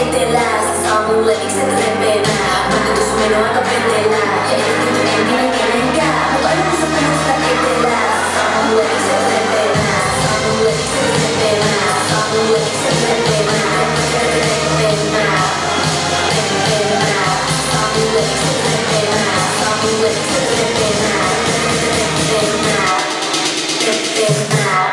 etelää. Se saa mulle ikset repeänää. Mutta sun meno aika vetelää. Ja ei tuntu entinen kenenkään. Mut aina kun sä puhut sitä etelää. Se saa mulle ikset repeänää. Saa mulle ikset repeänää. Saa mulle ikset repeänää. Repeänää. Repeänää. Saa mulle ikset repeänää. Saa mulle ikset repeänää. Repeänää. Repeänää.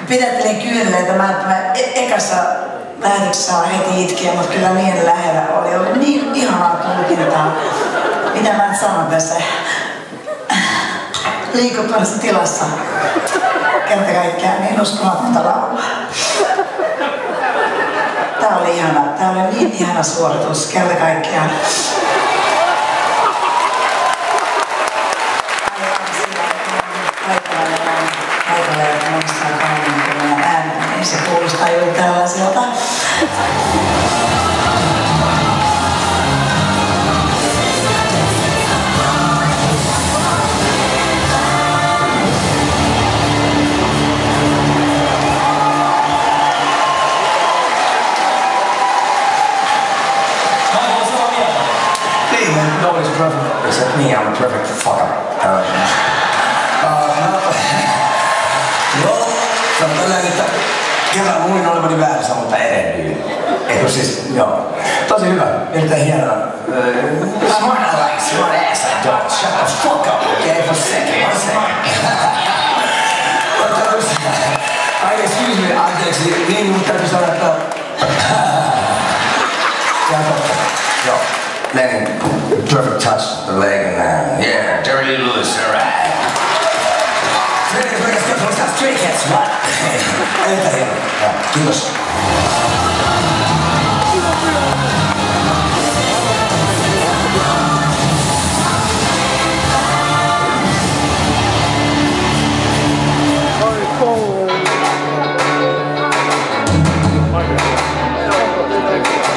Pidättelin kyyneleitä, mä ekassa lähetyksessä heti itkeä, mutta kyllä niin lähellä oli niin ihanaa tulkintaa. Mitä mä sanon tässä liikuttavassa tilassa? Kerta kaikkiaan niin uskomatonta laulaa. Tää oli ihana, tää oli niin ihana suoritus, kerta kaikkiaan. Se kuulostaa juuri tällaiselta. Nobody's perfect except me. I'm a perfect fucker. Joo, se on tällainen, että kerran luulin olevani väärässä, mutta erehdyin. Eikö siis, joo. Tosi hyvä, erittäin hienoa. Smart aleck, smart ass, I don't. Shut the fuck up, okay? For a second, Ai, excuse me, anteeksi, niin mun täytyy sanoa, että... Yo, Lenny, perfect touch, the leg and yeah, dirty loose, alright. Stray Cats, what? Erittäin hienoa. Kiitos. Thank you.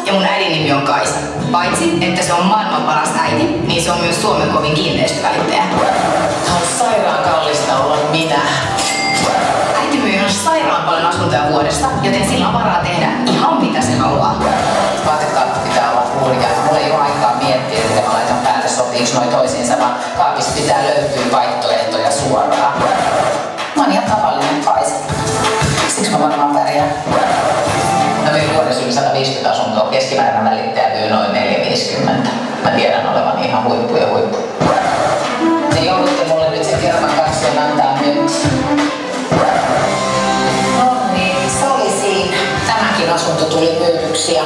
ja mun äidin nimi on Kaisa. Paitsi, että se on maailman paras äiti, niin se on myös Suomen kovin kiinteistövälittäjä. Tää on sairaan kallista olla minä. Äiti myy ihan sairaan paljon asuntoja vuodessa, joten sillä on varaa tehdä ihan mitä se haluaa. Vaatekaappi pitää olla puhlikaan. Mulla ei ole aikaa miettiä, että mä laitan päälle sopiiksi noin toisiinsa, vaan kaapista pitää löytyä vaihtoehtoja suoraan. Mä oon ihan tavallinen Kaisa. Siksi mä varmaan pärjään. Mä myyn vuodessa yli 150 asuntoa, keskimääräinen välittäjä myy noin 450. Mä tiedän olevan ihan huippu ja huippu. Te joudutte mulle nyt sen kerran kaksion antaa nyt. No niin, se oli siinä. Tämäkin asunto tuli myydyksi ja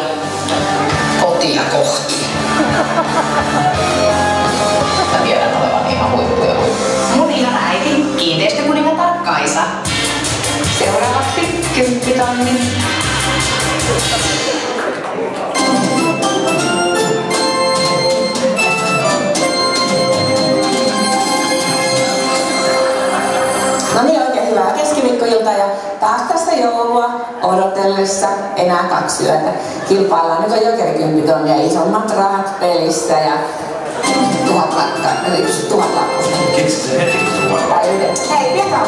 kotia kohti. Mä tiedän olevan ihan huippu ja huippu. Mun ihana äiti, kiinteistökuningatar Kaisa. Seuraavaksi 10 000. No niin, oikein hyvää keskiviikkoilta ja taas tässä joulua odotellessa enää 2 yötä. Kilpaillaan, nyt on jokeri 10 000 ja isommat rahat pelissä ja 1000 lakkaa, eli 1000 lakkusta. Keksi se heti, kun tuolla. Hei, pidetään.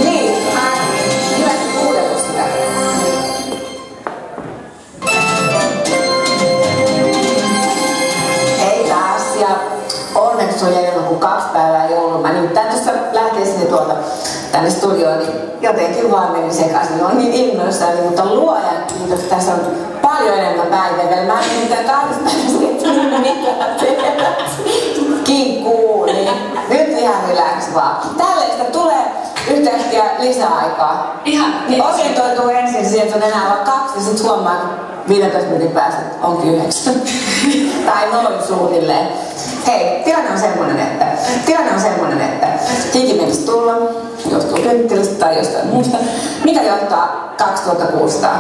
Niin, mä hyvästi kuunnellut sitä. Hei taas ja onneksi on jäljellä kuin 2 päivää joulua. Mä nimittäin tuossa lähtiessäni tuolta tänne studioon, niin jotenkin vaan meni sekaisin. On niin innoissani, mutta luojan kiitos, tässä on paljon enemmän päivää. Mä en nimittäin 2 päivästä mitään tehdä. Kinkkuu, niin nyt ihan relax vaan. Tällaista tulee yhtäkkiä lisäaikaa. Ihan. Niin orientoituu ensin siihen, että on enää vain 2 ja sit huomaa 15 minuutin päästä, että onkin 9. Tai noin suunnilleen. Hei, tilanne on semmonen, että hiki menisi tulla, johtuu kynttilistä tai jostain muusta, mikä johtaa 2600.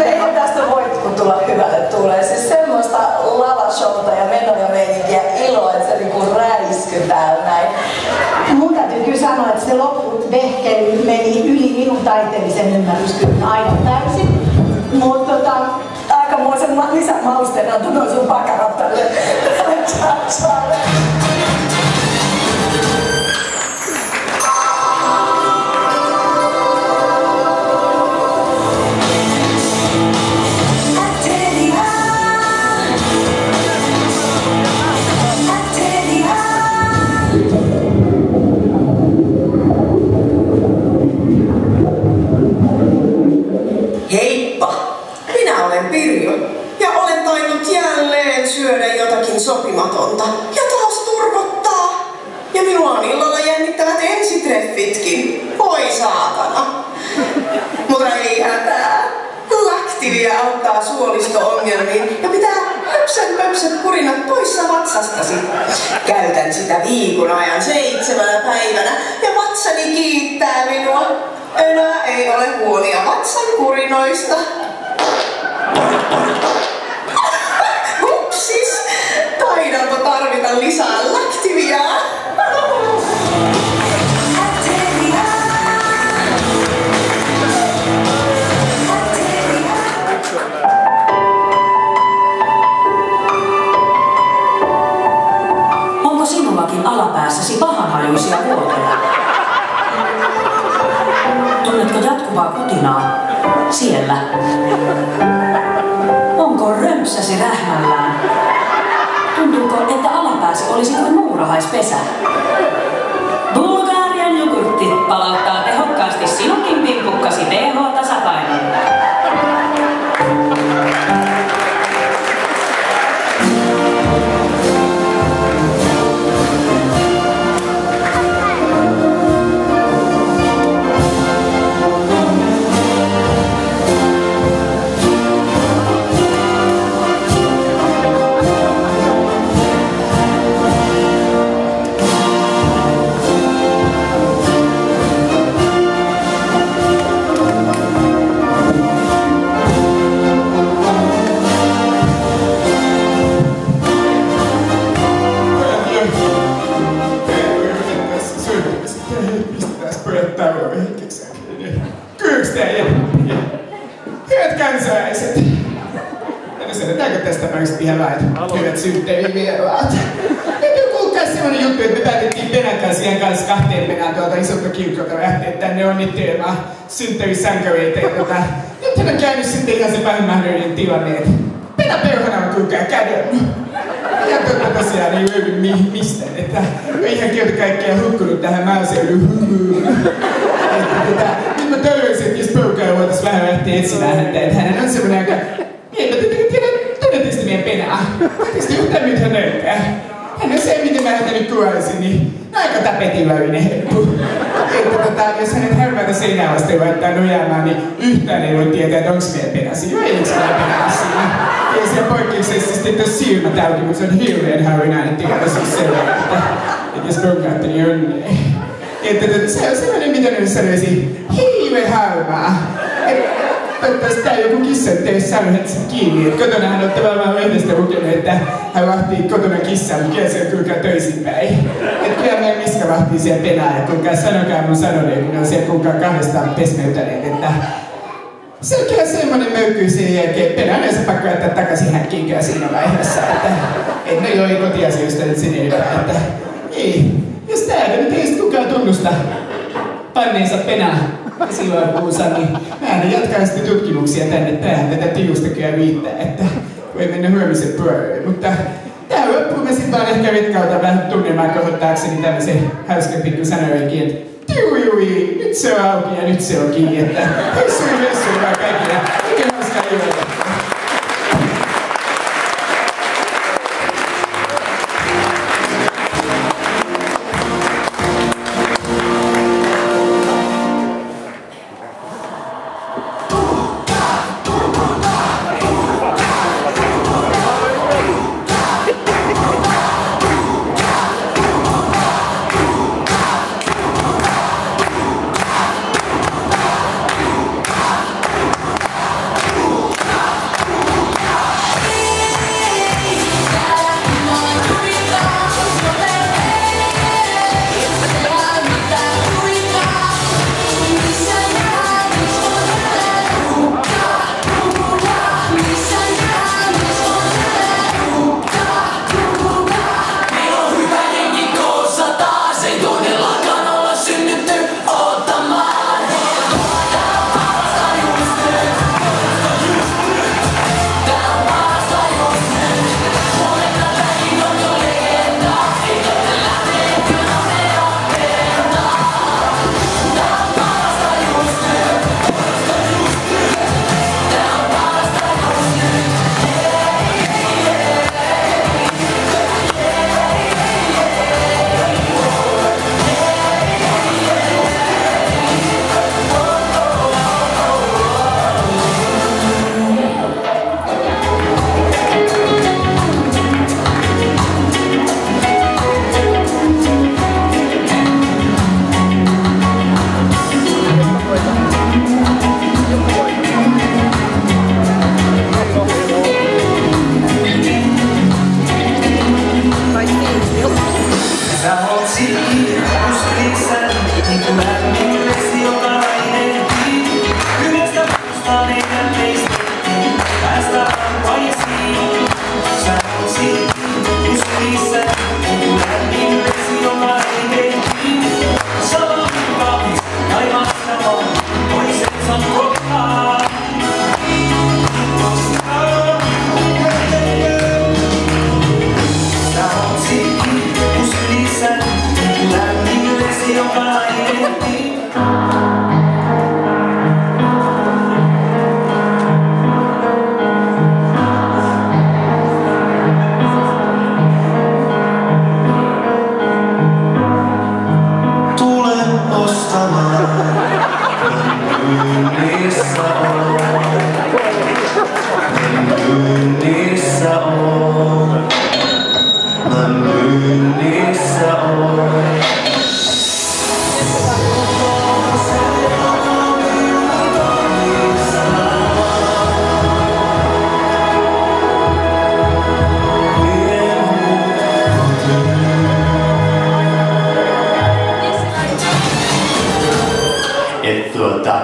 Eihän tästä voi tulla hyvälle tulee. Siis semmoista lavashowta ja menoja meininkiä iloa, että se niinku räisky täällä näin. Mun täytyy kyllä sanoa, että se loppuvehkeily meni yli minun taiteellisen ymmärryskyvyn aivan täysin. Mutta aikamoisen lisämausteen on tullut sun pakarat tälle chatsalle. Heippa! Minä olen Pirjo ja olen tainnut jälleen syödä jotakin sopimatonta ja taas turvottaa. Ja minua on illalla jännittävät ensitreffitkin. Voi saatana! Mutta ei hätää. Laktivia auttaa suolisto-ongelmiin ja pitää höpsät kurinat poissa vatsastasi. Käytän sitä viikon ajan 7 päivänä ja vatsani kiittää minua. Enää ei ole huolia vatsan kurinoista. Hupsis! Taidanko tarvita lisää laktiviaa? Onko sinullakin alapäässäsi pahanhajuisia vuotoja? Tunnetko jatkuvaa kutinaa siellä? Onko römpsäsi rähmällään? Tuntuuko, että alapääsi olisi kuin muurahaispesä? Bulgarian jogurtti palauttaa tehokkaasti sinunkin pimpukkasi pH-tasapainon. Hyvät kansalaiset. Sanotaanko tästä tapauksesta ihan vaan, hyvät synttärivieraat. Nyt kuulkaa semmonen juttu, että me päätettiin Penan kanssa ihan kanssa 2 penaa tuolta isolta kirkolta lähteä tänne onnittelemaan synttärisankareita. Nythän on käynyt sitten ihan se pahin mahdollinen tilanne, että Pena perhana on kuulkaa kadonnut. Ja tosiaan ei löydy mistään, että on ihan kerta kaikkiaan hukkunut tähän maaseuduun. Nyt mä toivoisin, että jos porukalla voitais vähän lähteä etsimään häntä, että hän on semmonen aika... Tunnetteko te meidän Penaa? Tunnetteko te yhtään miltä hän näyttää? Hän on se, miten mä häntä nyt kuvaisin, niin aika tapetinlainen heppu. Että jos hänet härmätä seinää vasten laittaa nojaamaan, niin yhtään ei voi tietää, että onks meidän Pena siinä vai eiks meidän Pena siinä. Ei siellä poikkeuksellisesti ole silmät auki, mutta se on hirveän harvinainen tilanne siis sellainen, että jos ronkaatte, niin onnea. Että se on sellainen, mitä nyt sanoisi, hiive harmaa. Toivottavasti tää joku kissa, ettei saanut sen kiinni. Et kotona hän on tavallaan lehdestä lukenut, että hän vahtii kotona kissaa, mutta kyllä se on kuulkaa toisinpäin. Et kyllä meidän Miska vahtii siellä Penaa, ja kuulkaa sanokaa mun sanoneen, kun ne on siellä kuulkaa 2 pesmeytäneet, että se on kyllä semmonen möykky sen jälkeen. Pena on yleensä pakko jättää takaisin häkkiinkään siinä vaiheessa, että et ne ei kotiasioista nyt sen enempää, että ei. Jos täällä nyt ei sit kukaan tunnusta panneensa Penaa silloin puunsa, niin mä jatkan sitten tutkimuksia tänne päähän. Tätä tiusta kyllä riittää, että voi mennä huomisen puolelle. Mutta tähän loppuun mä sit vaan ehkä ritkautan vähän tunnelmaa kohottaakseni tämmösen hauskan pikku sanojenkin, että tiujui, nyt se on auki ja nyt se on kiinni, että hessui vaan kaikille. Oikein hauskaa ilmoittaa.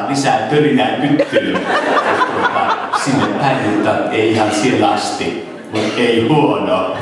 lisää törinää pyttyyn. Sinne päin, mutta ei ihan siellä asti. Mutta ei huono.